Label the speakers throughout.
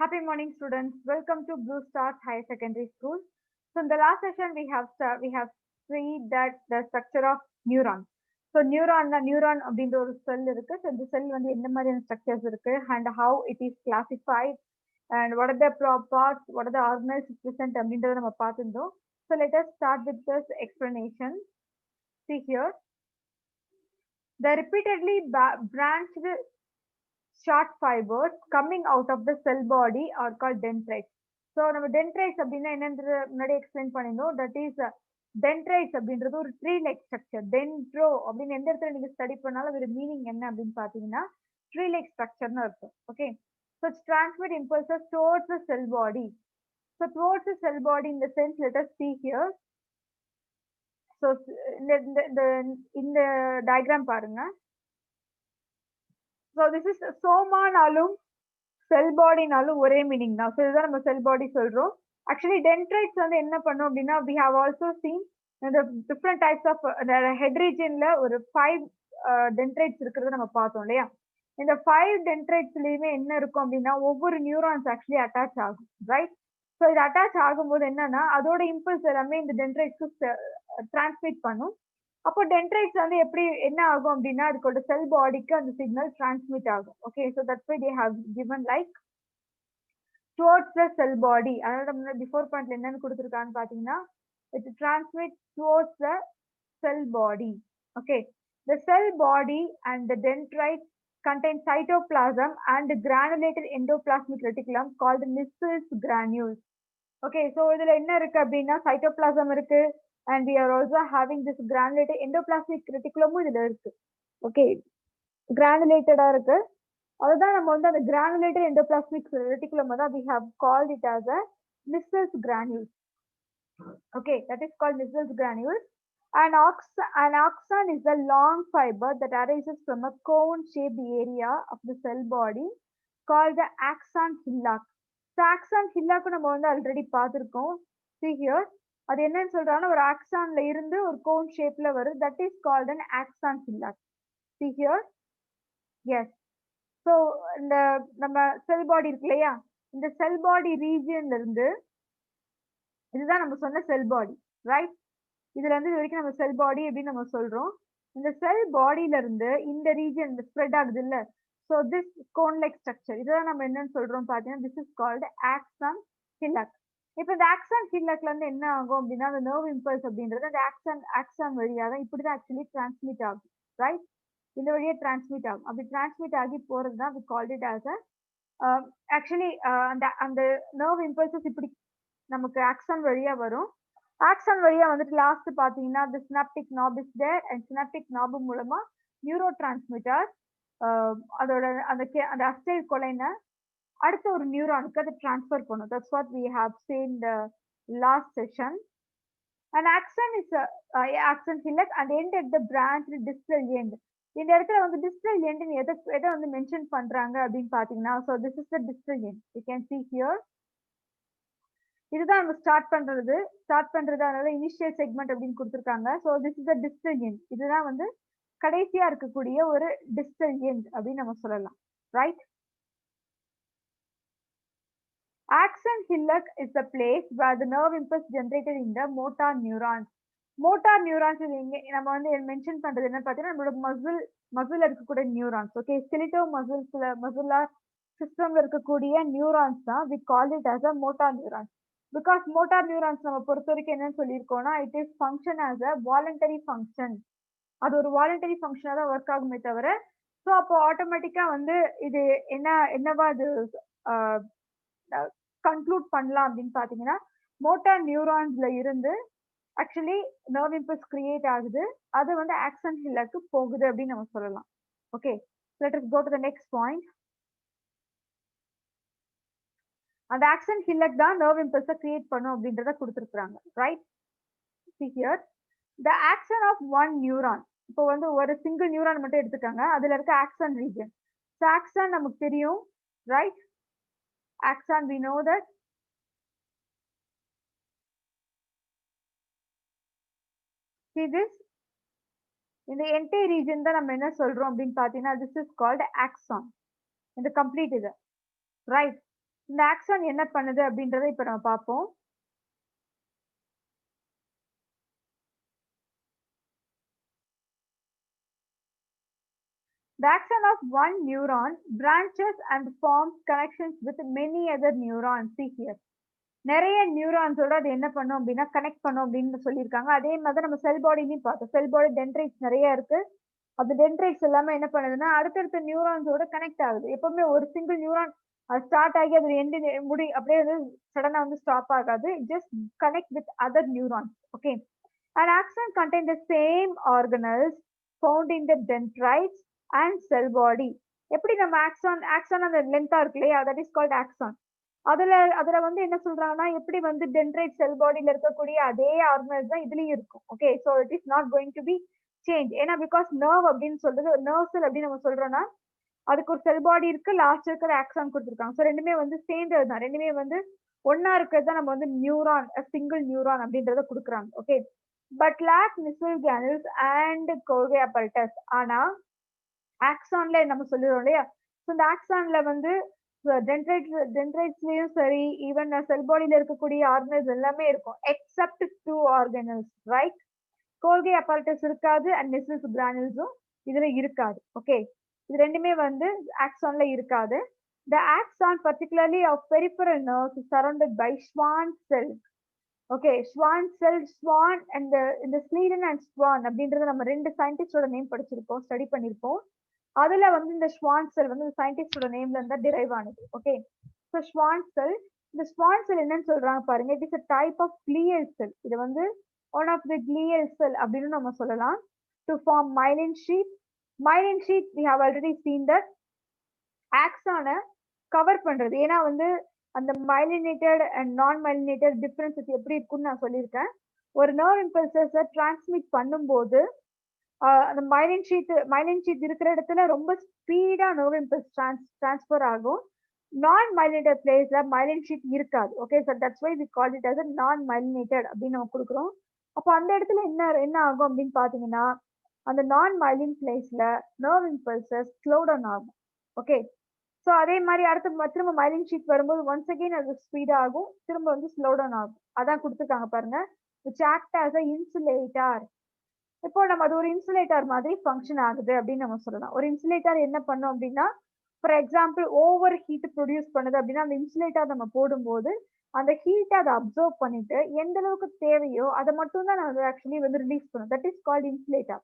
Speaker 1: Happy morning, students. Welcome to Blue Stars Higher Secondary School. So, in the last session, we have seen that the structure of neurons. So, neuron அப்படின்ற ஒரு cell இருக்கு. So, இந்த cell வந்து என்ன மாதிரியான structures இருக்கு and how it is classified and what are the parts, what are the organelles present அப்படின்றத நம்ம பார்த்திருந்தோம். So, let us start with this explanation. See here, the repeatedly branched short fibers coming out of the cell body are called dendrites. So நம்ம dendrites அப்படின்னா என்னன்றது முன்னாடி explain பண்ணிருந்தோம். That is dendrites அப்படின்றது ஒரு ட்ரீ லைக் ஸ்ட்ரக்சர். டென்ட்ரோ அப்படின்னு எந்த இடத்துல நீங்க ஸ்டடி பண்ணாலும் அதோட மீனிங் என்ன அப்படின்னு பாத்தீங்கன்னா ட்ரீ லைக் ஸ்ட்ரக்சர்னு இருக்கும். Okay, so it's transmit impulses towards the cell body. So towards the cell body in the sense, let us see here. So இந்த diagram பாருங்க. So this is சோமானாலும் செல் பாடினாலும் ஒரே மீனிங் தான். ஸோ இதுதான் நம்ம செல் பாடி சொல்றோம். ஆக்சுவலி டென்ட்ரைட்ஸ் வந்து என்ன பண்ணும் அப்படின்னா, we have also seen the different types of head ரீஜன்ல ஒரு 5 டென்ட்ரைட்ஸ் இருக்கிறத நம்ம பார்த்தோம் இல்லையா. இந்த 5 டென்ட்ரைட்ஸ்லயுமே என்ன இருக்கும் அப்படின்னா ஒவ்வொரு நியூரான்ஸ் ஆக்சுவலி அட்டாச் ஆகும், ரைட். ஸோ இது அட்டாச் ஆகும்போது என்னன்னா அதோட இம்பல்ஸ் எல்லாமே இந்த டென்ட்ரைட்ஸ்க்கு டிரான்ஸ்மிட் பண்ணும். அப்போ டென்ட்ரைட்ஸ் வந்து எப்படி என்ன ஆகும் அப்படின்னா அதுக்கோட செல் பாடிக்கு அந்த சிக்னல் டிரான்ஸ்மிட் ஆகும். Okay, so that's why they have given like towards the cell body. அதோட முன்னாடி பிஃபோர் பாயிண்ட்ல என்னன்னு கொடுத்துருக்கான்னு பாத்தீங்கன்னா it transmit towards the cell body. Okay, the cell body and the dendrite contain cytoplasm and granulated endoplasmic reticulum called Nissls granules. Okay, so இதுல என்ன இருக்கு அப்படின்னா சைட்டோபிளாசம் இருக்கு and we are also having this granulated endoplasmic reticulum இதுல இருக்கு. Okay, granulated இருக்கு. அதுதான் நம்ம வந்து அந்த granulated endoplasmic reticulum தான் we have called it as a Nissls granules. Okay, that is called Nissls granules. An axon is a long fiber that arises from a cone-shaped area of the cell body called the axon hillock. So axon hillock நம்ம வந்து already பார்த்திருக்கோம். See here, அது என்னன்னு சொல்றாங்கன்னா ஒரு ஆக்சான்ல இருந்து ஒரு cone ஷேப்ல வரும். That is called an axon hillock. See here, yes. So இந்த நம்ம செல் பாடி இருக்கு இல்லையா, இந்த செல் பாடி ரீஜியன்ல இருந்து இதுதான் நம்ம சொன்ன செல் பாடி, ரைட். இதுல இருந்து இது வரைக்கும் நம்ம செல் பாடி அப்படின்னு நம்ம சொல்றோம். இந்த செல் பாடியில இருந்து இந்த ரீஜன் ஸ்ப்ரெட் ஆகுது இல்ல, so this cone like structure இதுதான் நம்ம என்னன்னு சொல்றோம் பாத்தீங்கன்னா this is called axon hillock. இப்போ இந்த ஆக்சான் ஹில்லக்ல இருந்து என்ன ஆகும் அப்படின்னா அந்த நர்வ் இம்பல்ஸ் அப்படின்றது அந்த ஆக்சான் வழியா தான் இப்படிதான் ஆக்சுவலி டிரான்ஸ்மிட் ஆகும், ரைட். இந்த வழியா டிரான்ஸ்மிட் ஆகும். அப்படி டிரான்ஸ்மிட் ஆகி போறது தான் we called it as a actually அந்த நர்வ் இம்பல்சஸ் இப்படி நமக்கு ஆக்சான் வழியா வரும். ஆக்சான் வழியா வந்துட்டு லாஸ்ட் பாத்தீங்கன்னா the synaptic knob is there and synaptic knob மூலமா நியூரோ டிரான்ஸ்மிட்டர் அதோட அந்த அஸ்டைல் கொலைனை அடுத்த ஒரு நியூரானுக்கு அதை டிரான்ஸ்ஃபர் பண்ணும். That's what we have seen in the last session. An axon is axon hillock and end at the branched distal end. இந்த இடத்துல வந்து distal end எதை வந்து மென்ஷன் பண்றாங்க அப்படின்னு பாத்தீங்கன்னா so this is the distal end. You can see here. இதுதான் நம்ம ஸ்டார்ட் பண்றது அதனால இனிஷியல் செக்மெண்ட் அப்படின்னு கொடுத்துருக்காங்க. So this is the distal end. இதுதான் வந்து கடைசியா இருக்கக்கூடிய ஒரு டிஸ்டல் எண்ட் அப்படின்னு நம்ம சொல்லலாம், right. Axon hillock is the place where the nerve impulse generated in the motor neurons. Motor neurons இங்க நம்ம வந்து மென்ஷன் பண்றது என்ன பார்த்தீங்கன்னா நம்மளோட மசில் இருக்கக்கூடிய நியூரான்ஸ். ஓகே, ஸ்கெலிட்டோ மசிலார் சிஸ்டம்ல இருக்கக்கூடிய நியூரான்ஸ் தான் we call it as a motor neurons. Because motor neurons நம்ம பொறுத்த வரைக்கும் என்னன்னு சொல்லியிருக்கோம்னா it is function as a voluntary function. அது ஒரு வாலண்டரி ஃபங்க்ஷனாக தான் ஒர்க் ஆகுமே தவிர ஸோ அப்போ ஆட்டோமேட்டிக்கா வந்து இது என்னவா இது கன்க்ளூட் பண்ணலாம் அப்படின்னு பாத்தீங்கன்னா மோட்டார் நியூரான்ஸ்ல இருந்து ஆக்சுவலி நர்வ் இம்பல்ஸ் கிரியேட் ஆகுது, அது வந்து ஆக்சன் ஹில்லக்கு போகுது அப்படின்னு நம்ம சொல்லலாம். Okay, let us go to the next point. அந்த ஆக்சன் ஹில்லக் தான் நர்வ் இம்பல்ஸை கிரியேட் பண்ணும் அப்படின்றத கொடுத்துருக்காங்க, right. See here, the axon of one neuron. இப்போ வந்து ஒரு சிங்கிள் நியூரான் மட்டும் எடுத்துக்காங்க, அதுல இருக்க ஆக்சன் ரீஜன். ஸோ ஆக்சன் நமக்கு தெரியும், right. Action we know that. See this, இந்த என்டையர் ரீஜன் தான் நம்ம என்ன சொல்றோம் அப்படின்னு பாத்தீங்கன்னா this is called axon. இந்த கம்ப்ளீட் இது, ரைட். இந்த இந்த ஆக்சான் என்ன பண்ணுது அப்படின்றத இப்ப நம்ம பார்ப்போம். The axon of one neuron branches and forms connections with many other neurons. See here. நிறைய நியூரான்ஸோட அது என்ன பண்ணும் அப்படின்னா கனெக்ட் பண்ணும் அப்படின்னு சொல்லியிருக்காங்க. அதே மாதிரி நம்ம செல் பாடிலையும் பார்த்தோம். செல் பாடி டென்ட்ரைட்ஸ் நிறைய இருக்கு. அந்த டென்ட்ரைட்ஸ் எல்லாமே என்ன பண்ணுதுன்னா அடுத்தடுத்த நியூரான்ஸோட கனெக்ட் ஆகுது. எப்பவுமே ஒரு சிங்கிள் நியூரான் ஸ்டார்ட் ஆகி அது எண்டு முடி அப்படியே வந்து சடனா வந்து ஸ்டாப் ஆகாது. Just connect with other neurons. Okay. An axon contain the same organelles found in the dendrites and cell body. எப்படி நம்ம ஆக்சான் அந்த லென்த்தா இருக்கு இல்லையா, தட் இஸ் கால்ட் ஆக்சான். அதுல வந்து என்ன சொல்றாங்கன்னா எப்படி வந்து டென்ட்ரைட் செல் பாடியில இருக்கக்கூடிய அதே ஆர்கனல்ஸ் தான் இதுலயும் இருக்கும். Okay, so it is not going to be change. ஏன்னா பிகாஸ் நர்வ் அப்படின்னு சொல்றது நர்வ் செல் அப்படின்னு நம்ம சொல்றோம்னா அதுக்கு ஒரு செல் பாடி இருக்கு, லாஸ்ட் இருக்கிற ஆக்சான் கொடுத்துருக்காங்க. ஸோ ரெண்டுமே வந்து சேர்ந்தது தான். ரெண்டுமே வந்து ஒன்னா இருக்கிறது தான் நம்ம வந்து நியூரான், சிங்கிள் நியூரான் அப்படின்றத கொடுக்குறாங்க. Okay, but lack Nissl canals and Golgi apparatus. ஆனா ஆக்சான்ல நம்ம சொல்லிடுறோம் இல்லையா, ஸோ இந்த ஆக்சான்ல வந்து டென்ட்ரைட்ஸ்லயும் சரி, ஈவன் செல் பாடியில இருக்கக்கூடிய ஆர்கனல்ஸ் எல்லாமே இருக்கும் எக்ஸப்ட் 2 ஆர்கனல்ஸ், ரைட்? கோல்கே அப்பல்டஸ் இருக்காது அண்ட் மிசல்ஸ் கிரானுல்ஸும் இதுல இருக்காது. ஓகே, இது ரெண்டுமே வந்து ஆக்சான்ல இருக்காது. The axon, particularly of peripheral nerves, is surrounded by Schwann cells. Okay, Schwann cell, Schwann and இந்த Schleiden and Schwann அப்படின்றது நம்ம ரெண்டு சயின்டிஸ்டோட நேம் படிச்சிருப்போம், ஸ்டடி பண்ணிருப்போம். அதுல வந்து இந்த Schwann செல் வந்து சயின்டிஸ்டோட நேம்ல இருந்தா டிரைவ் ஆனது. ஓகே, ஸோ Schwann செல், இந்த Schwann செல் என்னன்னு சொல்றாங்க பாருங்க, it is a type of glial cell. இது வந்து one of the glial cell அப்படின்னு நம்ம சொல்லலாம். To form myelin sheath. Myelin sheath we have already seen that ஆக்சானை கவர் பண்றது. ஏன்னா வந்து அந்த myelinated and non myelinated difference எப்படி இருக்குன்னு நான் சொல்லியிருக்கேன். ஒரு நர்வ் இம்பல்சஸை டிரான்ஸ்மிட் பண்ணும்போது அந்த மைலின் ஷீட் இருக்கிற இடத்துல ரொம்ப ஸ்பீடா நர்வ் இம்பல்ஸ் டிரான்ஸ்ஃபர் ஆகும். நான் மைலினேட்டட் பிளேஸ்ல மைலின் ஷீட் இருக்காது. Okay, so that's why we call it as non myelinated அப்படின்னு நம்ம கொடுக்குறோம். அப்போ அந்த இடத்துல என்ன ஆகும் அப்படின்னு பாத்தீங்கன்னா அந்த நான் மைலின் பிளேஸ்ல நர்வ் இம்பல்சஸ் ஸ்லோ டவுன் ஆகும். ஓகே, ஸோ அதே மாதிரி அடுத்து திரும்ப மைலின் ஷீட் வரும்போது ஒன்ஸ் அகெயின் அது ஸ்பீட் ஆகும், திரும்ப வந்து ஸ்லோ டவுன் ஆகும். அதான் கொடுத்துருக்காங்க பாருங்க, which act as a insulator. இப்போ நம்ம அது ஒரு இன்சுலேட்டர் மாதிரி ஃபங்க்ஷன் ஆகுது அப்படின்னு நம்ம சொல்லலாம். ஒரு இன்சுலேட்டர் என்ன பண்ணும் அப்படின்னா, for example over heat produce பண்ணுது அப்படின்னா அந்த இன்சுலேட்டர் நம்ம போடும்போது அந்த ஹீட்டை அதை அப்சர்வ் பண்ணிட்டு எந்த அளவுக்கு தேவையோ அதை மட்டும் தான் நம்ம ஆக்சுவலி வந்து ரிலீஸ் பண்ணும். That is called insulator.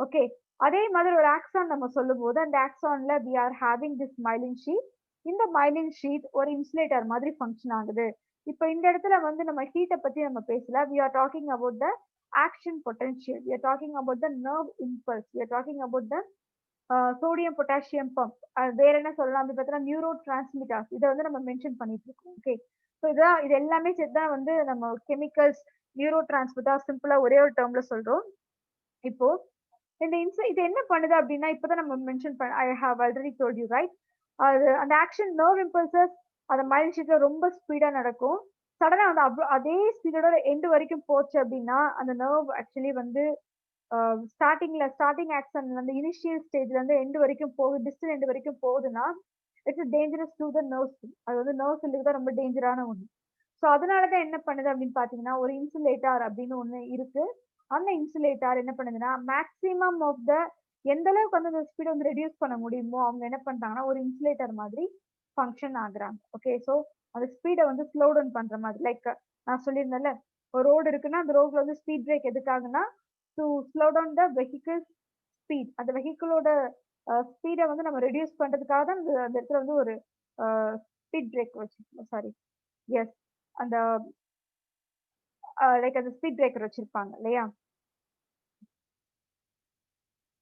Speaker 1: Okay, அதே மாதிரி ஒரு ஆக்சான் நம்ம சொல்லும் போது அந்த ஆக்சான்ல we are having this myelin sheath. இந்த மைலின் ஷீட் ஒரு இன்சுலேட்டர் மாதிரி ஃபங்க்ஷன் ஆகுது. இப்போ இந்த இடத்துல வந்து நம்ம ஹீட்டை பத்தி நம்ம பேசல. We are talking about the action potential. We are talking about the nerve impulse. We are talking about the sodium potassium pump. வேற என்ன சொல்லலாம் அப்படி பார்த்தா நியூரோ டிரான்ஸ்மிட்டர்ஸ், இதை வந்து நம்ம மென்ஷன் பண்ணிட்டு இருக்கோம். ஓகே, ஸோ இது எல்லாமே சேர்த்து தான் வந்து நம்ம கெமிக்கல்ஸ், நியூரோ டிரான்ஸ்மிட்டர் சிம்பிளா ஒரே ஒரு டேர்ம்ல சொல்றோம். இப்போ இது என்ன பண்ணுது அப்படின்னா இப்பதான் நம்ம மென்ஷன் பண்ண, I have already told you right, அது அந்த ஆக்ஷன் நர்வ் இம்பல்சஸ் அந்த மைண்ட் ஷீட்ல ரொம்ப ஸ்பீடா நடக்கும். சடனா வந்து அதே ஸ்பீடோட எண்டு வரைக்கும் போச்சு அப்படின்னா அந்த நர்வ் ஆக்சுவலி வந்து ஸ்டார்டிங் ஆக்ஷன் வந்து இனிஷியல் ஸ்டேஜ்ல இருந்து எண்டு வரைக்கும் போகுது, டிஸ்டல் எண்டு வரைக்கும் போகுதுன்னா it's dangerous to the nerve செல். அது வந்து நர்வ் செல்லுக்கு தான் ரொம்ப டேஞ்சரான ஒன்று. ஸோ அதனாலதான் என்ன பண்ணுது அப்படின்னு பாத்தீங்கன்னா ஒரு இன்சுலேட்டர் அப்படின்னு ஒண்ணு இருக்கு. அந்த இன்சுலேட்டர் என்ன பண்ணுதுன்னா மேக்ஸிமம் ஆஃப் த எந்த அளவுக்கு வந்து அந்த ஸ்பீட் வந்து ரெடியூஸ் பண்ண முடியுமோ அவங்க என்ன பண்றாங்கன்னா ஒரு இன்சுலேட்டர் மாதிரி ஃபங்க்ஷன் ஆகுறாங்க. ஓகே, ஸோ அந்த ஸ்பீடை வந்து ஸ்லோ டவுன் பண்ற மாதிரி. லைக் நான் சொல்லியிருந்தேன்ல, ஒரு ரோடு இருக்குன்னா அந்த ரோட்ல வந்து ஸ்பீட் பிரேக் எதுக்காகனா to slow down the vehicle speed. அந்த வெஹிக்கிளோட ஸ்பீடை வந்து நம்ம ரெடியூஸ் பண்றதுக்காக தான் அந்த இடத்துல வந்து ஒரு ஸ்பீட் பிரேக் வச்சிருக்கோம். சாரி, எஸ், அந்த லைக் அந்த ஸ்பீட் பிரேக்கர் வச்சிருப்பாங்க இல்லையா.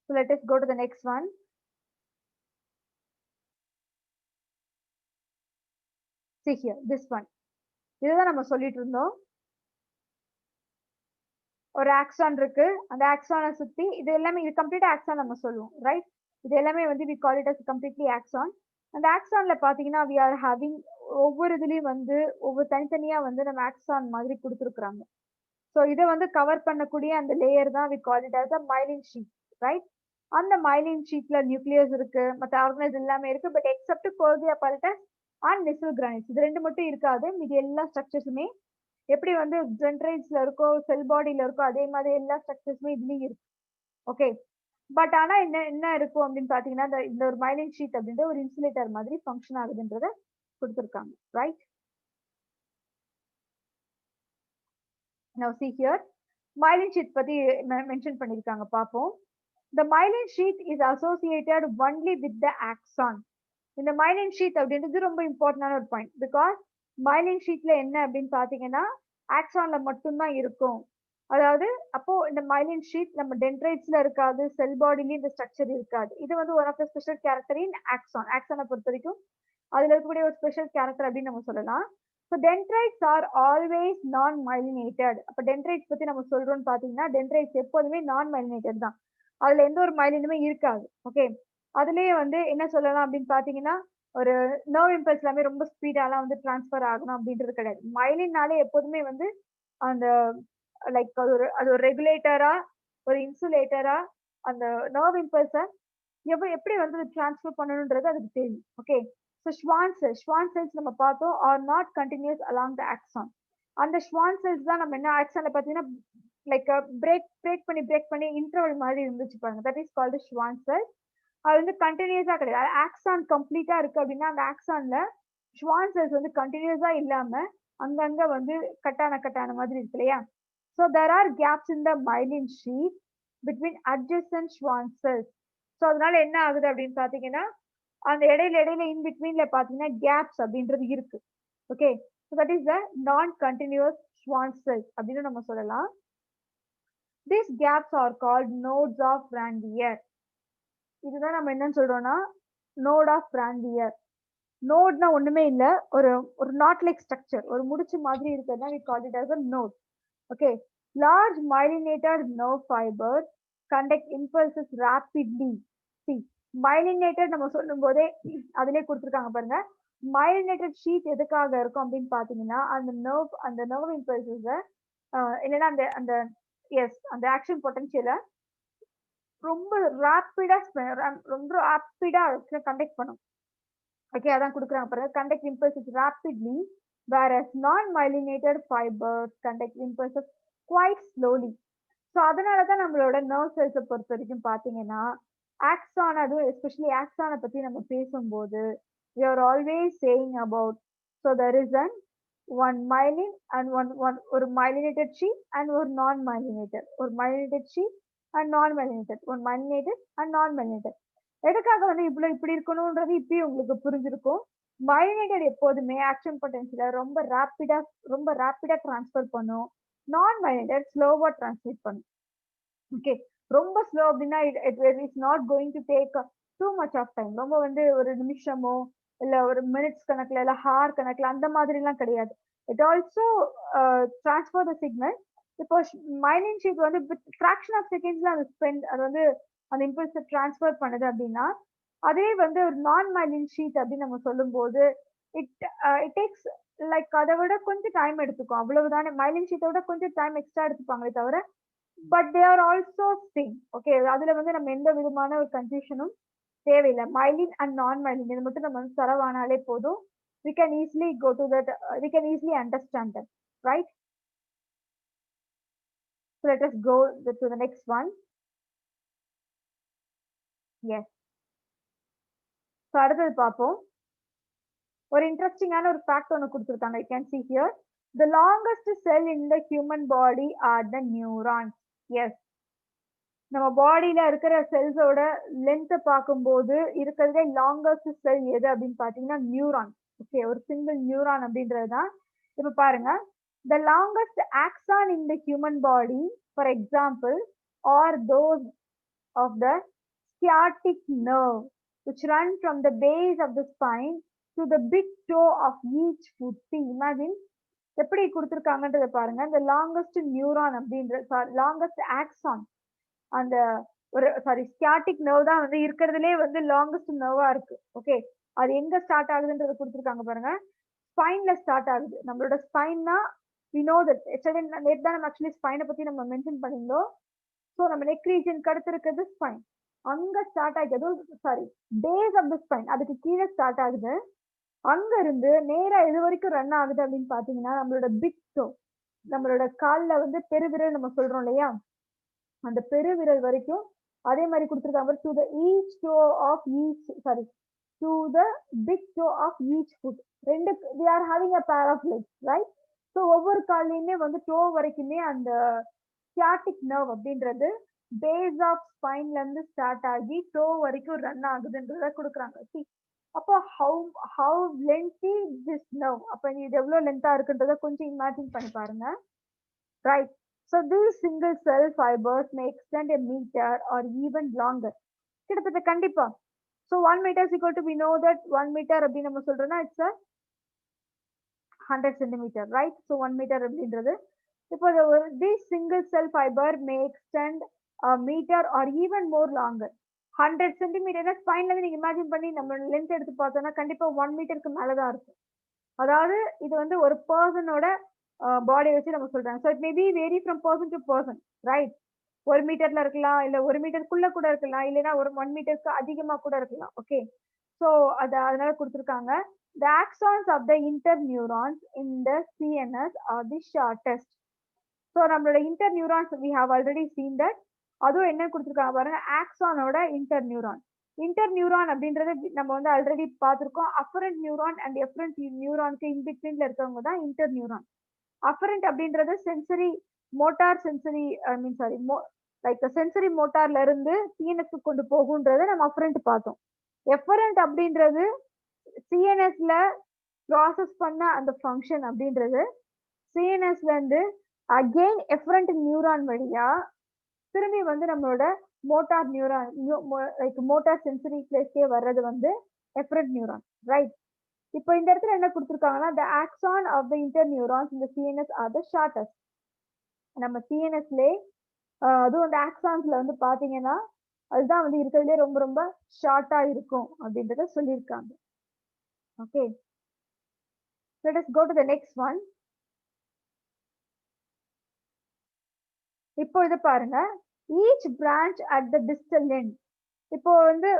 Speaker 1: So let us go to the next one. See here, this one. இதுதான் நம்ம சொல்லிட்டு இருந்தோம். ஒரு ஆக்சான் இருக்கு, அந்த ஆக்சானை சுத்தி இது எல்லாமே இது கம்ப்ளீட்டா ஆக்சான் நம்ம சொல்லுவோம், ரைட்? இது எல்லாமே வந்து we call it as completely axon. அந்த ஆக்சான்ல பாத்தீங்கன்னா we are having ஒவ்வொரு இதுலயும் வந்து ஒவ்வொரு தனித்தனியா வந்து நம்ம ஆக்சான் மாதிரி கொடுத்துருக்காங்க. ஸோ இதை வந்து கவர் பண்ணக்கூடிய அந்த லேயர் தான் we call it as a myelin sheath, right? அந்த myelin sheathல நியூக்ளியஸ் இருக்கு, மற்ற ஆர்கனைஸ் எல்லாமே இருக்கு, but except Golgi apparatus and Nissl granules. இது ரெண்டு மட்டும் இருக்காது. மீதி எல்லா ஸ்ட்ரக்சர்ஸுமே எப்படி வந்து டென்ட்ரைட்ஸ்ல இருக்கோ, செல் பாடியில இருக்கோ, அதே மாதிரி எல்லா ஸ்ட்ரக்சர்ஸுமே இதுலயும் இருக்கு. ஓகே. பட் ஆனா என்ன என்ன இருக்கும் அப்படின்னு பாத்தீங்கன்னா, இந்த ஒரு மைலின் ஷீட் அப்படின்ற ஒரு இன்சுலேட்டர் மாதிரி ஃபங்க்ஷன் ஆகுதுன்றத கொடுத்துருக்காங்க. Right? Now see here, myelin sheet பத்தி மென்ஷன் பண்ணிருக்காங்க பாப்போம். The myelin sheet is associated only with the axon. இந்த myelin sheet அப்படின்றது ரொம்ப இம்பார்ட்டன்டான ஒரு பாயிண்ட். பிகாஸ் myelin sheetல என்ன அப்படின்னு பாத்தீங்கன்னா, ஆக்சான்ல மட்டும்தான் இருக்கும். அதாவது அப்போ இந்த myelin sheet நம்ம டென்ட்ரைட்ஸ்ல இருக்காது, செல் பாடிலயும் இந்த ஸ்ட்ரக்சர் இருக்காது. இது வந்து one of the special character in axon. ஆக்சானை பொறுத்த வரைக்கும் அதுல இருக்கக்கூடிய ஒரு ஸ்பெஷல் கேரக்டர் அப்படின்னு நம்ம சொல்லலாம். ஸோ டென்ட்ரைட்ஸ் ஆர் ஆல்வேஸ் நான் மைலினேட்டட். அப்ப டென்ட்ரைட்ஸ் பத்தி நம்ம சொல்றோம்னு பாத்தீங்கன்னா, டென்ட்ரைட்ஸ் எப்போதுமே நான் மைலினேட்டட் தான். அதுல எந்த ஒரு மைலினுமே இருக்காது. ஓகே. அதுலயே வந்து என்ன சொல்லலாம் அப்படின்னு பாத்தீங்கன்னா, ஒரு நர்வ் இம்பல்ஸ் எல்லாமே ரொம்ப ஸ்பீடாலாம் வந்து டிரான்ஸ்ஃபர் ஆகணும் அப்படின்றது கிடையாது. மைலின்னாலே எப்போதுமே வந்து அந்த லைக் அது ஒரு ரெகுலேட்டரா, ஒரு இன்சுலேட்டரா அந்த நர்வ் இம்பல்ஸ எப்படி வந்து டிரான்ஸ்ஃபர் பண்ணணும்ன்றது அதுக்கு தெரியும். ஓகே. ஸோ ஷ்வான் செல்ஸ் நம்ம பார்த்தோம் are not continuous along the axon. அந்த ஷ்வான் செல்ஸ் தான் நம்ம என்ன ஆக்சான்ல பார்த்தீங்கன்னா லைக் பிரேக் பண்ணி இன்டர்வல் மாதிரி இருந்துச்சு பாருங்க. தட் இஸ் கால்டு ஷ்வான் செல். அது வந்து கண்டினியூஸா கிடையாது. ஆக்சான் கம்ப்ளீட்டா இருக்கு அப்படின்னா அந்த ஆக்சான்ல ஷ்வான் செல்ஸ் வந்து கண்டினியூஸா இல்லாம அங்கங்க வந்து கட்டான மாதிரி இருக்கு இல்லையா? So there are gaps in the myelin sheath between adjacent Schwann cells. So அதனால என்ன ஆகுது அப்படின்னு பாத்தீங்கன்னா, அந்த இடையில இன் பிட்வீன்ல பாத்தீங்கன்னா கேப்ஸ் அப்படின்றது இருக்கு. Okay. So that is the நான் கண்டினியூஸ் ஷ்வான் செல்ஸ் அப்படின்னு நம்ம சொல்லலாம். These gaps are called nodes of Ranvier. இதுதான் நம்ம என்னன்னு சொல்றோம்னா நோட் ஆஃப் ரான்வியர். நோட்னா ஒண்ணுமே இல்ல, ஒரு ஒரு நாட் லைக் ஸ்ட்ரக்சர், ஒரு முடிச்சு மாதிரி இருக்கிறதா we call it as a node. Okay. Large myelinated nerve fibers conduct impulses rapidly. See, myelinated நம்ம சொல்லும் போதே அதிலே கொடுத்துருக்காங்க பாருங்க. myelinated sheet எதுக்காக இருக்கும் அப்படின்னு பாத்தீங்கன்னா, அந்த நர்வ் இம்பல்சஸ் இல்லைன்னா அந்த அந்த எஸ் அந்த ஆக்ஷன் பொட்டன்ஷியல ரொம்ப ராப்பிடா கண்டக்ட் பண்ணும். ஓகே. அதான் கொடுக்குறாங்க பாருங்க. Conduct impulses rapidly whereas non-myelinated fibers conduct impulses quite slowly. So அதனால தான் நம்மளோட நர்வ் செல்ஸை பொறுத்த வரைக்கும் பார்த்தீங்கன்னா, ஆக்சான், அதுவும் எஸ்பெஷலி ஆக்சானை பற்றி நம்ம பேசும்போது we are always saying about, so there is an one myelin and one ஒரு myelinated sheet and ஒரு non-myelinated, ஒரு myelinated sheet and non-myelinated, one myelinated and non-myelinated. எதுக்காக வந்து இப்படி இருக்கணும்ன்றது இப்பயும் உங்களுக்கு புரிஞ்சிருக்கும். myelinated எப்போதுமே ஆக்ஷன் பொட்டன்ஷியல ரொம்ப ராப்பிடா டிரான்ஸ்ஃபர் பண்ணும். நான் myelinated ஸ்லோவா டிரான்ஸ்மிட் பண்ணும். ஓகே. ரொம்ப ஸ்லோ அப்படின்னா it is not going to take too much of time. ரொம்ப வந்து ஒரு நிமிஷமோ இல்ல ஒரு மினிட்ஸ் கணக்குல இல்ல ஹார் கணக்குல அந்த மாதிரி எல்லாம் கிடையாது. It also transfer the signal. இப்போ மைலின் ஷீட் வந்து ஃபிராக்ஷன் ஆஃப் செகண்ட்ஸ்ல அது வந்து அந்த இம்பல்ஸ் டிரான்ஸ்ஃபர் பண்ணுது அப்படின்னா, அதே வந்து ஒரு நான் மைலின் ஷீட் அப்படின்னு நம்ம சொல்லும்போது இட் இட் டேக்ஸ் லைக் அதை விட கொஞ்சம் டைம் எடுத்துக்கும். அவ்வளவுதானே. மைலின் ஷீட்டை விட கொஞ்சம் டைம் எக்ஸ்ட்ரா எடுத்துப்பாங்களே தவிர but they are also same. Okay. அதுல வந்து நம்ம எந்த விதமான ஒரு கன்ஃபியூஷனும் தேவையில்லை. மைலின் அண்ட் நான் மைலின் இது மட்டும் நம்ம வந்து தரவானாலே போதும். we can easily go to that, we can easily understand that, right? So let us go to the next one. Yes. So அடுத்தது பார்ப்போம். ஒரு இன்ட்ரெஸ்டிங்கான ஒரு ஃபேக்ட் ஒன்று கொடுத்துருக்காங்க. you can see here, the longest cell in the human body are the neurons. Yes. நம்ம பாடியில இருக்கிற செல்ஸோட லென்த் பார்க்கும்போது இருக்கிறதே லாங்கஸ்ட் செல் எது அப்படின்னு பாத்தீங்கன்னா நியூரான். ஓகே. ஒரு சிங்கிள் நியூரான் அப்படின்றது தான். இப்ப பாருங்க, the longest axon in the human body, for example, are those of the sciatic nerve which run from the base of the spine to the big toe of each foot. See, imagine எப்படி கொடுத்துருக்காங்கன்றத பாருங்க. the longest neuron அப்படின்ற longest axon, அந்த ஒரு ஸ்கியாட்டிக் nerve தான் வந்து இருக்கிறதுலே வந்து longest Narwa இருக்கு. ஓகே. அது எங்க ஸ்டார்ட் ஆகுதுன்றத கொடுத்துருக்காங்க பாருங்க. ஸ்பைன்ல ஸ்டார்ட் ஆகுது. நம்மளோட ஸ்பைன்னா we know that நேற்று தான் நம்ம ஆக்சுவலி ஸ்பைனை பத்தி நம்ம மென்ஷன் பண்ணியிருந்தோம். ஸோ நம்ம நெக் ரீஜனுக்கு அடுத்து இருக்கிறது ஸ்பைன். அங்க ஸ்டார்ட் ஆகுது. பேஸ் ஆஃப் த ஸ்பைன் அதுக்கு கீழே ஸ்டார்ட் ஆகுது. அங்க இருந்து நேரா எது வரைக்கும் ரன் ஆகுது அப்படின்னு பாத்தீங்கன்னா நம்மளோட பிக் டோ, நம்மளோட கால்ல வந்து பெருவிரல் நம்ம சொல்றோம் இல்லையா, அந்த பெருவிரல் வரைக்கும் அதே மாதிரி கொடுத்துருக்காங்க. To the each toe of each sorry to the big toe of each foot. ரெண்டு we are having a pair of legs, right? ஸோ ஒவ்வொரு கால்லையுமே வந்து டோ வரைக்குமே அந்த sciatic nerve அப்படின்றது பேஸ் ஆஃப் ஸ்பைன்ல இருந்து ஸ்டார்ட் ஆகி டோ வரைக்கும் ரன் ஆகுதுன்றத கொடுக்குறாங்க. See, அப்போ ஹவு லென்த்தி திஸ் நர்வ், அப்ப இது எவ்வளவு லென்த்தா இருக்குன்றத கொஞ்சம் இமேஜின் பண்ணி பாருங்க. Right. So these single cell fibers may extend a meter or even longer. கிட்டத்தட்ட கண்டிப்பா. So 1 meter is equal to, we know that 1 meter அப்படின்னு நம்ம சொல்றோம்னா it's a 100 centimeter, right? So 1 meter அப்படின்றது இப்போ these single cell fiber may extend a meter or even more longer. 100 centimeter ஸ்பைன்ல இருந்து நீங்க imagine பண்ணி நம்ம லென்த் எடுத்து பார்த்தோம்னா கண்டிப்பா 1 மீட்டருக்கு மேலதான் இருக்கும். அதாவது இது வந்து ஒரு பர்சனோட பாடி வச்சு நம்ம சொல்றாங்க. So it may be vary from person to person, right? 1 மீட்டர்ல இருக்கலாம், இல்ல 1 மீட்டருக்குள்ள கூட இருக்கலாம், இல்லைன்னா ஒரு 1 மீட்டருக்கு அதிகமா கூட இருக்கலாம். ஓகே, ஸோ அதனால கொடுத்துருக்காங்க. The axons of the interneurons in the CNS are the shortest. So நம்மளோட interneurons we have already seen that. அதுவும் என்ன கொடுத்துருக்காங்க பாருங்க, ஆக்சானோட இன்டர்நியூரான். இன்டர்நியூரான் அப்படின்றது நம்ம வந்து ஆல்ரெடி பார்த்துருக்கோம். அஃபரண்ட் நியூரான் அண்ட் எஃபரண்ட் நியூரானுக்கு இன்பிட்வீன்ல இருக்கவங்க தான் இன்டர்நியூரான். அஃபரண்ட் அப்படின்றது சென்சரி மோட்டார் சென்சரி ஐ மீன் சாரி லைக் சென்சரி மோட்டார்ல இருந்து சிஎன்எஸ்க்கு கொண்டு போகுன்றதை நம்ம அஃபரண்ட் பார்த்தோம். எஃபரண்ட் அப்படின்றது சிஎன்எஸ்ல ப்ராசஸ் பண்ண அந்த ஃபங்க்ஷன் அப்படின்றது சிஎன்எஸ்ல இருந்து அகெயின் எஃபரண்ட் நியூரான் வழியா திரும்பி வந்து நம்மளோட motor neuron like motor sensory பிளேஸ்க்கே வர்றது வந்து எஃபரண்ட் நியூரான், ரைட்? இப்போ இந்த இடத்துல என்ன கொடுத்துருக்காங்கன்னா the axon of the interneurons in the CNS are the shortest. நம்ம சிஎன்எஸ்லே அதுவும் அந்த ஆக்சான்ஸ்ல வந்து பாத்தீங்கன்னா அதுதான் வந்து இருக்கிறதுலே ரொம்ப ரொம்ப ஷார்ட்டா இருக்கும் அப்படின்றத சொல்லியிருக்காங்க. Okay, let us go to the next one. இப்போ இது பாருங்க, each branch at the distal end. இப்போ வந்து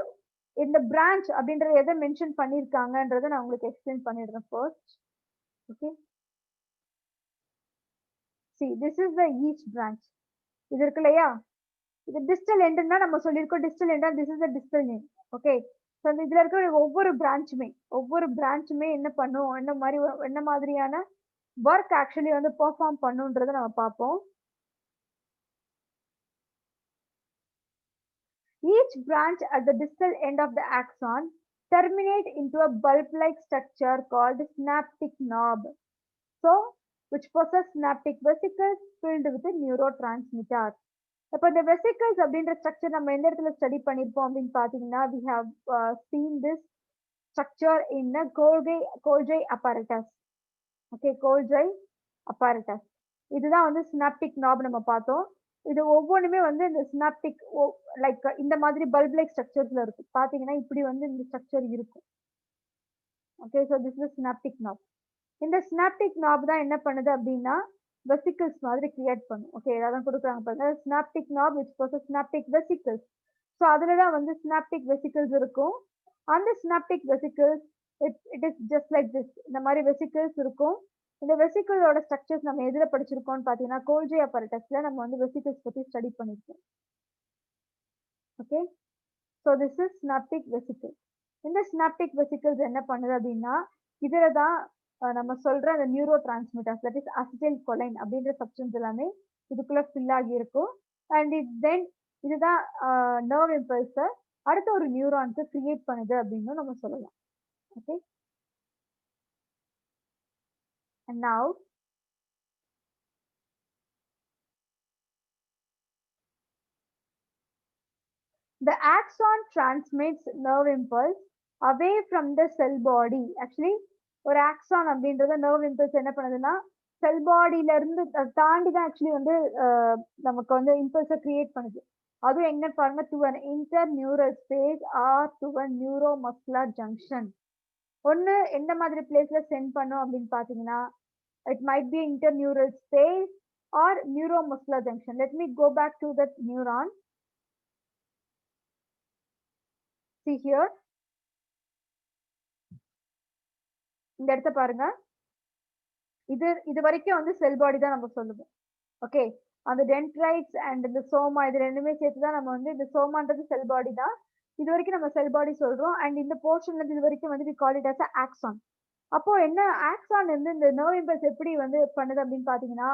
Speaker 1: இந்த பிரான்ச் அப்படின்றத எதை மென்ஷன் பண்ணிருக்காங்கன்றத நான் உங்களுக்கு எக்ஸ்பிளைன் பண்ணிடுறேன் first. Okay, see this is the each branch. இது இருக்கு இல்லையா, இது டிஸ்டல் எண்ட்னா நம்ம சொல்லியிருக்கோம். டிஸ்டல் எண்டா this is the distal end. Okay, so இதுல இருக்கிற ஒவ்வொரு பிரான்ச்சுமே என்ன பண்ணும், என்ன மாதிரியான ஒர்க் ஆக்சுவலி வந்து பெர்ஃபார்ம் பண்ணுன்றத நம்ம பார்ப்போம். Each branch at the distal end of the axon terminate into a bulb-like structure called synaptic knob. So, which possess synaptic vesicles filled with neurotransmitters. இப்போ இந்த வெசிக்கல்ஸ் அப்படின்ற ஸ்ட்ரக்சர் நம்ம எந்த இடத்துல ஸ்டடி பண்ணிருப்போம் அப்படின்னு பாத்தீங்கன்னா we have seen this structure in the Golgi apparatus. Okay, Golgi apparatus இதுதான் வந்து சினாப்டிக் நாப் நம்ம பார்த்தோம். இது ஒவ்வொன்றுமே வந்து இந்த சினாப்டிக் லைக் இந்த மாதிரி பல்ப் லைக் ஸ்ட்ரக்சர்ஸ்ல இருக்கும். பாத்தீங்கன்னா இப்படி வந்து இந்த ஸ்ட்ரக்சர் இருக்கும். Okay, so this is synaptic knob. இந்த சினாப்டிக் நாப் தான் என்ன பண்ணுது அப்படின்னா வெசிக்கிள்ஸ் மாதிரி கிரியேட் பண்ணும். ஓகே, அதான் கொடுக்குறாங்க பாருங்க, synaptic knob which process synaptic vesicles. So அதுல தான் வந்து சினாப்டிக் வெசிக்கிள்ஸ் இருக்கும். அந்த synaptic vesicles it is just like this. இந்த மாதிரி வெசிக்கிள்ஸ் இருக்கும். இந்த வெசிக்கிளோட ஸ்ட்ரக்சர்ஸ் நம்ம எதுல படிச்சிருக்கோம்னு பாத்தீங்கன்னா கோல்ஜி அப்பரட்டஸ்ல நம்ம வந்து வெசிக்கிள்ஸ் பத்தி ஸ்டடி பண்ணிருக்கோம். Okay, so this is synaptic vesicle. இந்த சினாப்டிக் வெசிக்கிள்ஸ் என்ன பண்ணுது அப்படின்னா இதுல தான் நம்ம சொல்ற அந்த neuro transmitters that is acetyl choline அப்படின்ற சப்ஸ்டன்ஸ் எல்லாமே இதுக்குள்ள ஃபில் ஆகி இருக்கும். அண்ட் தென் இதுதான் நர்வ் இம்பல்ஸை அடுத்த ஒரு நியூரானுக்கு கிரியேட் பண்ணுது அப்படின்னு நம்ம சொல்லலாம். Okay, and now the axon transmits nerve impulse away from the cell body. Actually ஒரு ஆக்சான் அப்படின்றத நர்வ் இம்பல்ஸ் என்ன பண்ணுதுன்னா செல் பாடியில இருந்து தாண்டி தான் ஆக்சுவலி வந்து நமக்கு வந்து இம்பல்ஸை கிரியேட் பண்ணுது. அதுவும் எங்க பாருங்க, to an interneural space or to an neuromuscular junction. ஒன்னு எந்த மாதிரி பிளேஸ்ல சென்ட் பண்ணும் அப்படின்னு பாத்தீங்கன்னா it might be interneural space or neuromuscular junction. Let me go back to that neuron. See here, இந்த இடத்த பாருங்க. இது வரைக்கும் வந்து செல் பாடி தான் நம்ம சொல்லுவோம். ஓகே. அந்த டென்ட்ரைட்ஸ் அண்ட் இந்த சோமா இது 2மே சேர்த்து தான் நம்ம வந்து இந்த சோமான்றது செல் பாடி தான். இது வரைக்கும் நம்ம செல் பாடி சொல்றோம். அண்ட் இந்த போர்ஷன்ல இருந்து இது வரைக்கும் வந்து we call it as axon. அப்போ என்ன ஆக்சான் வந்து இந்த நர்வ் இம்பல்ஸ் எப்படி வந்து பண்ணுது அப்படின்னு பாத்தீங்கன்னா,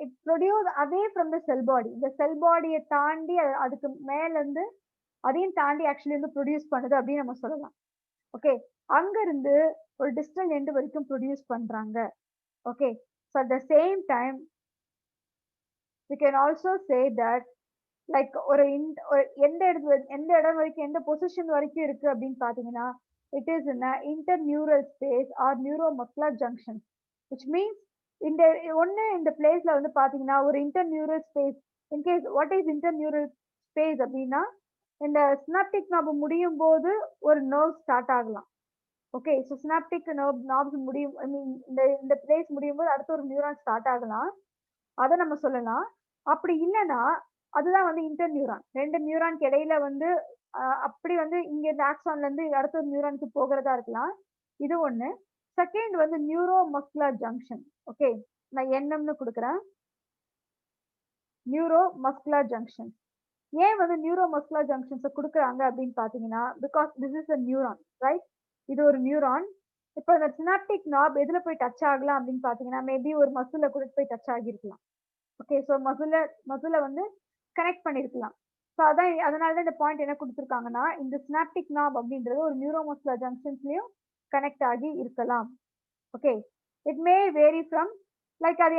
Speaker 1: it produce away from the cell body. இந்த செல் பாடியை தாண்டி அதுக்கு மேல இருந்து அதையும் தாண்டி ஆக்சுவலி வந்து ப்ரொடியூஸ் பண்ணுது அப்படின்னு நம்ம சொல்லலாம். ஓகே. அங்க இருந்து ஒரு டிஸ்டல் எண்ட் வரைக்கும் ப்ரொடியூஸ் பண்றாங்க. Okay. So at the same time we can also say that like எந்த இடம் வரைக்கும் எந்த பொசிஷன் வரைக்கும் இருக்கு அப்படின்னு பாத்தீங்கன்னா, it is in interneural space or neuromuscular junction, which means இந்த இந்த பிளேஸ்ல வந்து பாத்தீங்கன்னா ஒரு interneural space. In case what is interneural space அப்படின்னா, இந்த சினாப்டிக் நாப் முடியும் போது ஒரு நர்வ் ஸ்டார்ட் ஆகலாம். ஓகே. ஸோ சினாப்டிக் நாப்ஸ் முடியும், ஐ மீன் இந்த பிளேஸ் முடியும் போது அடுத்த ஒரு நியூரான் ஸ்டார்ட் ஆகலாம். அதை நம்ம சொல்லலாம். அப்படி இல்லைன்னா அதுதான் வந்து இன்டர் நியூரான். 2 நியூரானுக்கு இடையில வந்து அப்படி வந்து இங்க இந்த ஆக்சான்ல இருந்து அடுத்த ஒரு நியூரானுக்கு போகிறதா இருக்கலாம். இது ஒண்ணு. செகண்ட் வந்து நியூரோ மஸ்குலர் ஜங்ஷன். ஓகே. நான் என்எம்னு கொடுக்குறேன். Neuro muscular junction. ஏன் வந்து நியூரோ மஸ்குலர் ஜங்ஷன்ஸை கொடுக்குறாங்க அப்படின்னு பாத்தீங்கன்னா, because this is a neuron, right? இது ஒரு நியூரான். இப்போ இந்த சினாப்டிக் நாப் எதுல போய் டச் ஆகலாம் அப்படின்னு பாத்தீங்கன்னா, மேபி ஒரு மசில்ல கூட போய் டச் ஆகியிருக்கலாம். ஓகே. ஸோ மசில வந்து கனெக்ட் பண்ணிருக்கலாம். ஸோ அதனால தான் இந்த பாயிண்ட் என்ன கொடுத்துருக்காங்கன்னா, இந்த சினாப்டிக் நாப் அப்படின்றது ஒரு நியூரோமஸ்குலர் ஜங்ஷன்ஸ்லயும் கனெக்ட் ஆகி இருக்கலாம். Okay. It may vary from like அது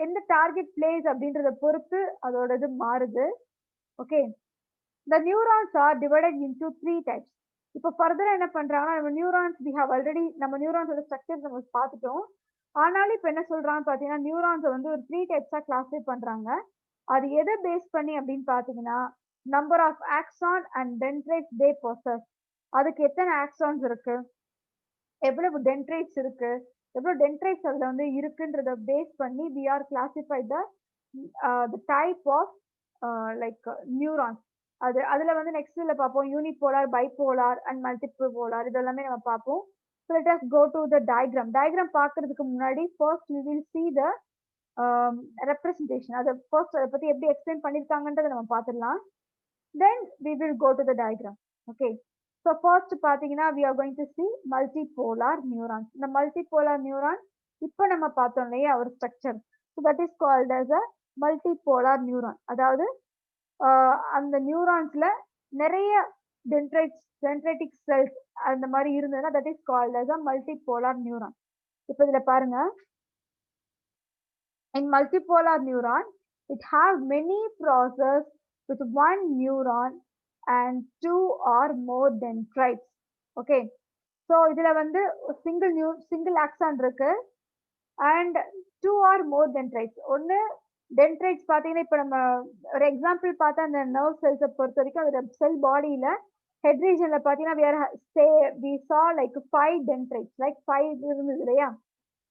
Speaker 1: எந்த டார்கெட் பிளேஸ் அப்படின்றத பொறுத்து அதோட இது மாறுது. Okay. The neurons are divided into 3 types. இப்போ ஃபர்தரா என்ன பண்றாங்கன்னா, நம்ம நியூரான்ஸ் வி ஹவ் ஆல்ரெடி நம்ம நியூரான்ஸோட ஸ்ட்ரக்சர்ஸ் நம்ம பார்த்துட்டோம். ஆனாலும் இப்ப என்ன சொல்றான்னு பாத்தீங்கன்னா, நியூரான்ஸை வந்து ஒரு 3 டைப்ஸா கிளாஸிஃபை பண்றாங்க. அது எதை பேஸ் பண்ணி அப்படின்னு பாத்தீங்கன்னா, number of axon and dendrites they possess. அதுக்கு எத்தனை ஆக்சான்ஸ் இருக்கு, எவ்வளவு டென்ட்ரைட்ஸ் இருக்கு, எவ்வளவு டென்ட்ரைட்ஸ் அதுல வந்து இருக்குன்றத பேஸ் பண்ணி we are classify the type of like neurons. அதுல வந்து நெக்ஸ்ட்ல பார்ப்போம் unipolar, bipolar and multiple polar இதெல்லாமே நம்ம பார்ப்போம். So let us go to the diagram. Diagram பார்க்கிறதுக்கு முன்னாடி first we will see the representation. அதை first அதை பத்தி எப்படி எக்ஸ்பிளைன் பண்ணிருக்காங்கன்றதை நம்ம பார்த்துடலாம். Then we will go to the diagram. Okay. So first பாத்தீங்கன்னா we are going to see multipolar neurons. இந்த multipolar neuron இப்போ நம்ம பார்த்தோம் இல்லையா ஒரு structure. So that is called as a multipolar neuron. அதாவது அந்த நியூரான்ஸ்ல நிறைய dendritic cells அந்த மாதிரி இருந்ததுன்னா that is called as a multipolar neuron. இப்போ இதுல பாருங்க, in multipolar neuron it has many process with one neuron and 2 or more dendrites. Okay. So இதுல வந்து single axon இருக்கு and 2 or more dendrites. ஒன்னு dendrites பாத்தீங்கன்னா இப்ப நம்ம ஒரு எக்ஸாம்பிள் பார்த்தா அந்த nerve cells பொறுத்த வரைக்கும் அதோட செல் பாடியில head regionல பாத்தீங்கன்னா we saw like 5 dendrites, like 5 இருந்தது இல்லையா?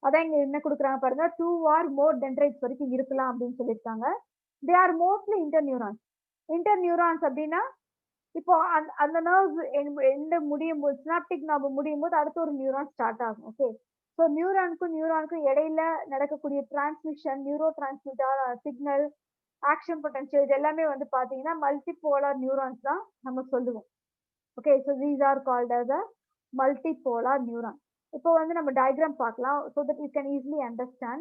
Speaker 1: அதான் இங்க என்ன கொடுக்குறாங்க பாருங்க, 2 or more dendrites வரைக்கும் இருக்கலாம் அப்படின்னு சொல்லியிருக்காங்க. They are mostly interneurons. Interneurons அப்படின்னா இப்போ அந்த நர்வ்ஸ் எந்த முடியும் போது சினாப்டிக் நாப் முடியும் போது அடுத்த ஒரு நியூரான் ஸ்டார்ட் ஆகும். ஓகே. ஸோ நியூரானுக்கும் இடையில நடக்கக்கூடிய transmission, neurotransmitter, signal, action potential இது எல்லாமே வந்து பாத்தீங்கன்னா மல்டிபோலார் நியூரான்ஸ் தான் நம்ம சொல்லுவோம். Okay. So these are called as a multipolar neuron. இப்போ வந்து நம்ம டயக்ராம் பார்க்கலாம் so that you can easily understand.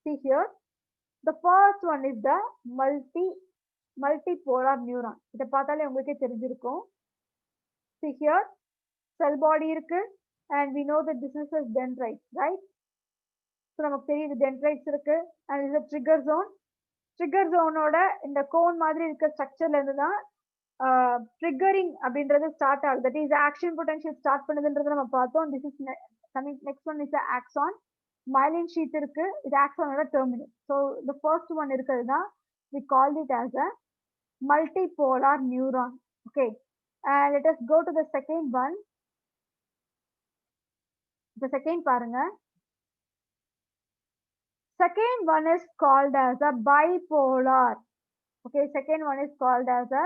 Speaker 1: See here, the first one is the multipolar neuron. இத பார்த்தாலே உங்களுக்கே தெரிஞ்சிருக்கும். See here, cell body இருக்கு and we know that this is a dendrite, right? So நமக்கு தெரியுது dendrites இருக்கு and this is a trigger zone. Trigger zone ஓட இந்த கோன் மாதிரி இருக்க ஸ்ட்ரக்சர்ல இருந்து தான் ட்ரிகரிங் அப்படின்றது ஸ்டார்ட் ஆகுது. That is action potential start பண்ணுதுன்றதை நம்ம பார்த்தோம். This is next one is axon. myelin sheath இருக்கு, இது ஆக்சானோட terminal. So the first one இருக்கிறது தான் we called it as a multipolar neuron. Okay. And let us go to the second one. The second பாருங்க. Second one is called as a bipolar. Okay. Second one is called as a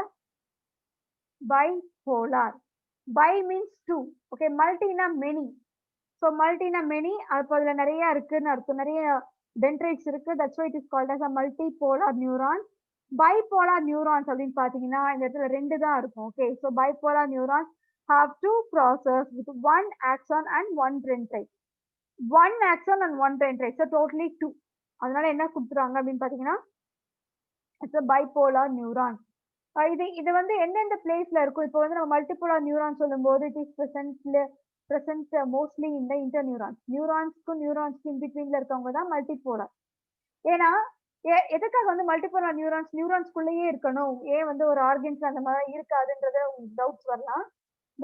Speaker 1: bipolar. Bi means two. Okay, மல்டினா many. So மல்டினா many, அப்போ அதுல நிறைய இருக்குன்னு அர்த்தம், நிறைய dendrites இருக்கு. That's why it is called as a multipolar neuron. Bipolar neurons அப்படின்னு பாத்தீங்கன்னா இந்த இடத்துல ரெண்டு தான் இருக்கும். Okay, so bipolar neurons have two process with one axon and one dendrite. One axon and one dendrite, so totally two. அதனால என்ன கொடுத்துறாங்க அப்படின்னு பாத்தீங்கன்னா இட்ஸ் a bipolar neuron. இது வந்து எந்தெந்த பிளேஸ்ல இருக்கும்? இப்போ வந்து நம்ம மல்டிபோலார் நியூரான் சொல்லும்போது இட் இஸ் பிரசன்ட் மோஸ்ட்லி இந்த இன்டர் நியூரான்ஸ்க்கும் நியூரான்ஸ்க்கு இன் பிட்வீன்ல இருக்கவங்க தான் மல்டிபோலார். ஏன்னா எதுக்காக வந்து மல்டிபோலார் நியூரான்ஸ்குள்ளேயே இருக்கணும், ஏன் வந்து ஒரு ஆர்கன்ஸ் அந்த மாதிரி இருக்காதுன்றது டவுட்ஸ் வரலாம்.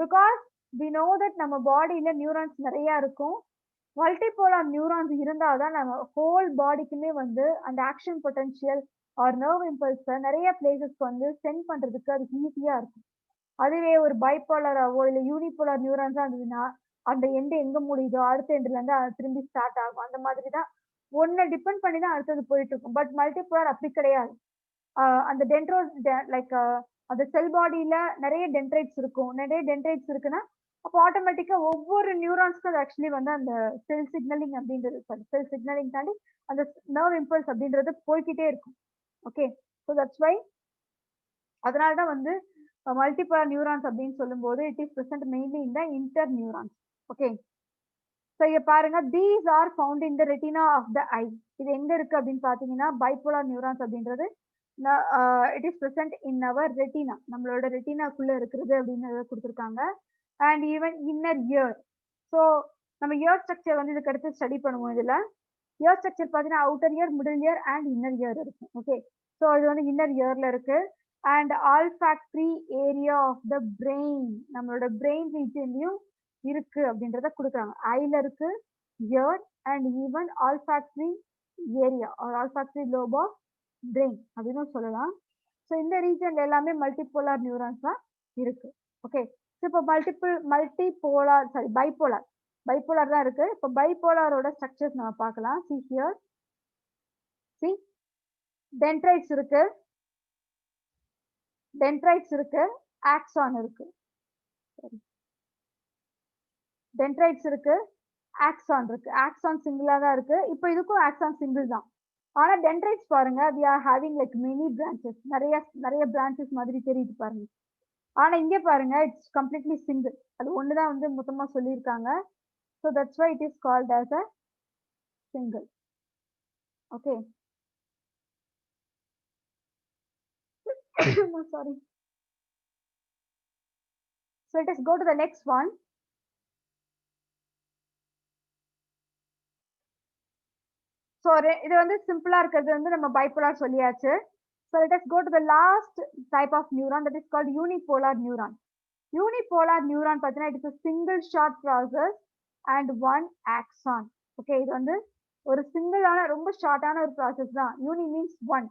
Speaker 1: பிகாஸ் வி நோ தட் நம்ம பாடியில நியூரான்ஸ் நிறைய இருக்கும். மல்டிபோலார் நியூரான்ஸ் இருந்தாதான் நம்ம ஹோல் பாடிக்குமே வந்து அந்த action potential or nerve impulse நிறைய பிளேசஸ்க்கு வந்து சென்ட் பண்றதுக்கு அது ஈஸியா இருக்கும். அதுவே ஒரு பைபோலராவோ இல்ல யூனிபோலார் நியூரான்ஸா இருந்ததுன்னா அந்த எண்டு எங்க முடியுதோ அடுத்த எண்டுல இருந்து அது திரும்பி ஸ்டார்ட் ஆகும். அந்த மாதிரி தான் ஒன்னை டிபெண்ட் பண்ணி தான் அடுத்தது போயிட்டு இருக்கும். பட் மல்டிபோலார் அப்படி கிடையாது. அந்த டென்ட்ரோ லைக் அந்த செல் பாடியில நிறைய டென்ட்ரைட்ஸ் இருக்கும். நிறைய டென்ட்ரைட்ஸ் இருக்குன்னா அப்போ ஆட்டோமேட்டிக்கா ஒவ்வொரு நியூரான்ஸ்க்கும் அது ஆக்சுவலி வந்து அந்த செல் சிக்னலிங் அப்படின்றது, செல் சிக்னலிங் தாண்டி அந்த நர்வ் இம்பல்ஸ் அப்படின்றது போய்கிட்டே இருக்கும். ஓகே, ஸோ தட்ஸ் வை அதனாலதான் வந்து மல்டிபோலார் நியூரான்ஸ் அப்படின்னு சொல்லும்போது it is present mainly in the interneurons. Okay, so இங்க பாருங்க, these are found in the retina of the eye. இது எங்க இருக்கு அப்படின்னு பாத்தீங்கன்னா பைபோலார் நியூரான்ஸ் அப்படின்றது it is present in our retina, நம்மளோட ரெட்டினாக்குள்ள இருக்கிறது அப்படின்னு கொடுத்துருக்காங்க. And even inner ear. So நம்ம இயர் ஸ்ட்ரக்சர் வந்து இதுக்கு அடுத்து ஸ்டடி பண்ணுவோம். இதுல இயர் ஸ்ட்ரக்சர் பார்த்தீங்கன்னா outer ear, middle ear and inner ear இருக்கும். ஓகே, ஸோ இது வந்து இன்னர் இயர்ல இருக்கு. And olfactory area of the brain, நம்மளோட பிரெயின் ரீஜன்லயும் இருக்கு அப்படின்றத கொடுக்குறாங்க. ஐல இருக்கு ear and even olfactory area or olfactory lobe of brain அப்படின்னு சொல்லலாம். ஸோ இந்த ரீஜன்ல எல்லாமே மல்டிபோலார் நியூரான்ஸ் தான் இருக்கு. ஓகே, ஸோ இப்போ பைபோலார் தான் இருக்கு. இப்போ பைபோலாரோட ஸ்ட்ரக்சர்ஸ் நம்ம பார்க்கலாம். see here, see dendrites இருக்கு, ஆக்சான் இருக்கு. டென்ட்ரைட்ஸ் இருக்கு, ஆக்சான் இருக்கு. ஆக்சான் சிங்கிளா தான் இருக்கு. இப்போ இதுக்கும் ஆக்சான் சிங்கிள் தான். ஆனா டென்ட்ரைட்ஸ் பாருங்க, we are having like many branches, நிறைய branches மாதிரி தெரியுது பாருங்க. ஆனா இங்க பாருங்க இட்ஸ் கம்ப்ளீட்லி சிங்கிள். அது ஒண்ணுதான் வந்து மொத்தமா சொல்லியிருக்காங்க. So that's why it is called as a single. Okay. No, sorry. So let us go to the next one. So இது வந்து சிம்பிளா இருக்கிறது வந்து நம்ம பைபோலார் சொல்லியாச்சு. So let us go to the last type of neuron, that is called unipolar neuron. Unipolar neuron பார்த்தீங்கன்னா it is a single short process and one axon. Okay, இது வந்து ஒரு சிங்கிளான ரொம்ப ஷார்ட்டான ஒரு ப்ராசஸ் தான். யூனி மீன்ஸ் ஒன்.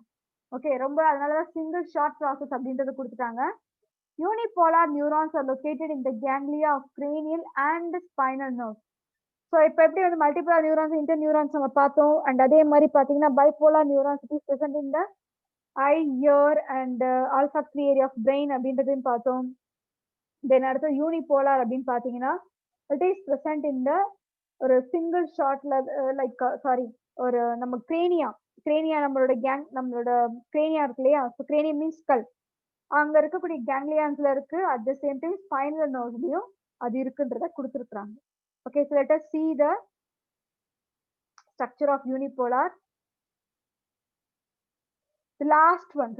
Speaker 1: ஓகே, ரொம்ப அதனாலதான் single short process அப்படின்றது கொடுத்துட்டாங்க. Unipolar neurons are located in the ganglia of cranial and spinal nerve. So இப்போ எப்படி வந்து மல்டிபோலார் நியூரான்ஸ், இன்டர் நியூரான்ஸ் நம்ம பார்த்தோம். அண்ட் அதே மாதிரி பார்த்தீங்கன்னா bipolar neurons it is present in the eye, ear and olfactory area of brain அப்படின்றதையும் பார்த்தோம். தென் அடுத்து யூனிபோலார் அப்படின்னு பார்த்தீங்கன்னா it is present in the ஒரு சிங்கிள் ஷார்ட்ல லைக் சாரி ஒரு நம்ம கிரேனியா நம்மளோட நம்மளோட கிரேனியா இருக்கு இல்லையா? So cranium means skull. அங்க இருக்கக்கூடிய கேங்லியான்ஸ்ல இருக்கு. At the same time spinal நர்வ்லயும் அது இருக்குன்றத கொடுத்துருக்காங்க. Okay, so let us see the structure of unipolar. The last one,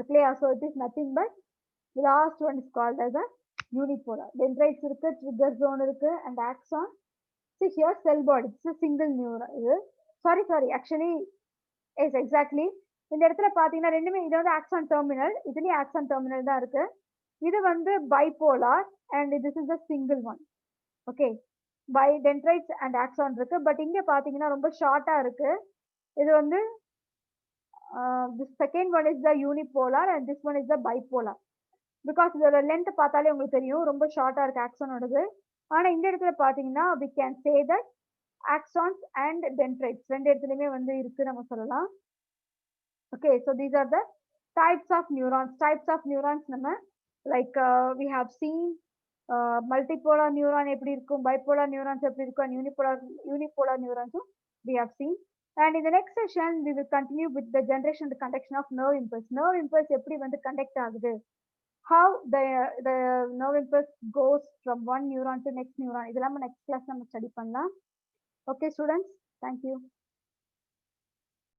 Speaker 1: so it is nothing but the last one is called as a unipolar. Dendrites இருக்கு, trigger zone இருக்கு and axon. See here cell body, it's a single neuron. Sorry, actually yes, exactly. இந்த இடத்துல பாத்தீங்கன்னா ரெண்டுமே, இது வந்து axon terminal, இதுலயும் axon terminal தான் இருக்கு. இது வந்து bipolar and this is the single one. Okay, by dendrites and axon இருக்கு. பட் இங்க பாத்தீங்கன்னா ரொம்ப ஷார்ட்டா இருக்கு. இது வந்து this second one is the unipolar and this one is the bipolar. Because இதோட லென்த் பார்த்தாலே உங்களுக்கு தெரியும் ரொம்ப ஷார்ட்டா இருக்கு ஆக்சானோடது. ஆனா இந்த இடத்துல பாத்தீங்கன்னா we can say that axons and dendrites ரெண்டு இடத்துலயுமே வந்து இருக்கு நம்ம சொல்லலாம். Okay, so these are the types of neurons. Types of neurons நம்ம like we have seen multipolar neuron எப்படி இருக்கும், bipolar neurons எப்படி இருக்கும், and unipolar neurons we have seen. And in the next session we will continue with the generation and the conduction of nerve impulse. Nerve impulse எப்படி வந்து conduct ஆகுது, how the nerve impulse goes from one neuron to next neuron, இதெல்லாம் next class நம்ம study பண்ணலாம். Okay students, thank you.